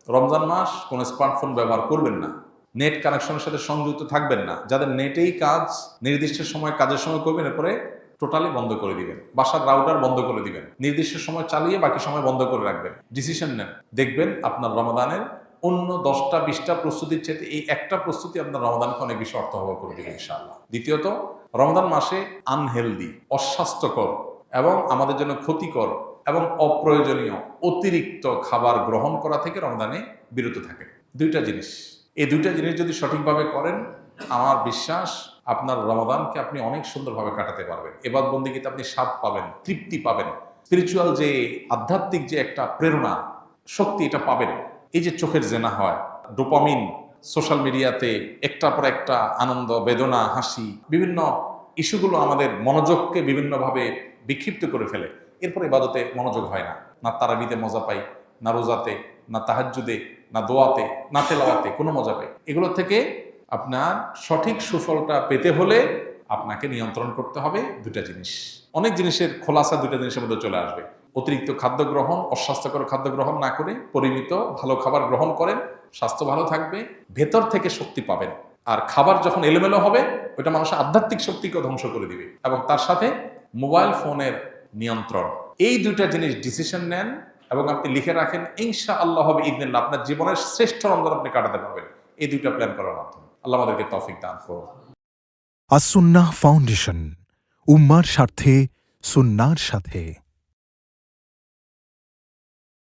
রমজান মাস কোনো স্মার্টফোন ব্যবহার করবেন না, নেট কানেকশনের সাথে সংযুক্ত থাকবেন না। যাদের নেটেই কাজ, নির্দিষ্ট সময় কাজের সময় করবেন, এরপরে টোটালি বন্ধ করে দিবেন। বাসার রাউটার বন্ধ করে দিবেন, নির্দিষ্ট সময় চালিয়ে বাকি সময় বন্ধ করে রাখবেন। ডিসিশন নেন, দেখবেন আপনার রমাদানের অন্য 10টা-20টা প্রস্তুতির চাইতে এই একটা প্রস্তুতি আপনার রমাদানকে অনেক বেশি অর্থবহ করে দিবে ইনশাআল্লাহ। দ্বিতীয়ত, রমাদান মাসে আনহেলদি, অস্বাস্থ্যকর এবং আমাদের জন্য ক্ষতিকর এবং অপ্রয়োজনীয় অতিরিক্ত খাবার গ্রহণ করা থেকে রমজানে বিরত থাকে। দুইটা জিনিস, এই দুইটা জিনিস যদি সঠিকভাবে করেন, আমার বিশ্বাস আপনার রমাদানকে আপনি অনেক সুন্দরভাবে কাটাতে পারবেন। এবাদত বন্দেগীতে আপনি স্বাদ পাবেন, তৃপ্তি পাবেন, স্পিরিচুয়াল যে আধ্যাত্মিক যে একটা প্রেরণা, শক্তি, এটা পাবেন। এই যে চোখের জেনা হয়, ডোপামিন সোশ্যাল মিডিয়াতে একটার পর একটা আনন্দ, বেদনা, হাসি, বিভিন্ন ইস্যুগুলো আমাদের মনোযোগকে বিভিন্নভাবে বিক্ষিপ্ত করে ফেলে। এরপর ইবাদতে মনোযোগ হয় না, না তারাবিতে মজা পাই, না রোজাতে, না তাহাজ্জুদে, না দোয়াতে, না তেলাওয়াতে কোনো মজা পাই। এগুলো থেকে আপনার সঠিক সুফলটা পেতে হলে আপনাকে নিয়ন্ত্রণ করতে হবে দুটা জিনিস। অনেক জিনিসের খোলাসা দুটা জিনিসের মধ্যে চলে আসবে। অতিরিক্ত খাদ্য গ্রহণ, অস্বাস্থ্যকর খাদ্য গ্রহণ না করে পরিমিত ভালো খাবার গ্রহণ করেন, স্বাস্থ্য ভালো থাকবে, ভেতর থেকে শক্তি পাবেন। আর খাবার যখন এলোমেলো হবে, ওইটা মানুষের আধ্যাত্মিক শক্তিকে ধ্বংস করে দিবে। এবং তার সাথে মোবাইল ফোনের নিয়ন্ত্রণ, এই দুইটা জিনিস ডিসিশন নেন এবং আপনি লিখে রাখেন, ইনশাআল্লাহ হবে ইদনিল্লাহ আপনার জীবনের শ্রেষ্ঠ রমজান আপনি কাটাতে পারবেন এই দুইটা প্ল্যান করার মাধ্যমে। আল্লাহ আমাদেরকে তৌফিক দান করুন। আস-সুন্নাহ ফাউন্ডেশন, উম্মার স্বার্থে সুন্নাহর সাথে।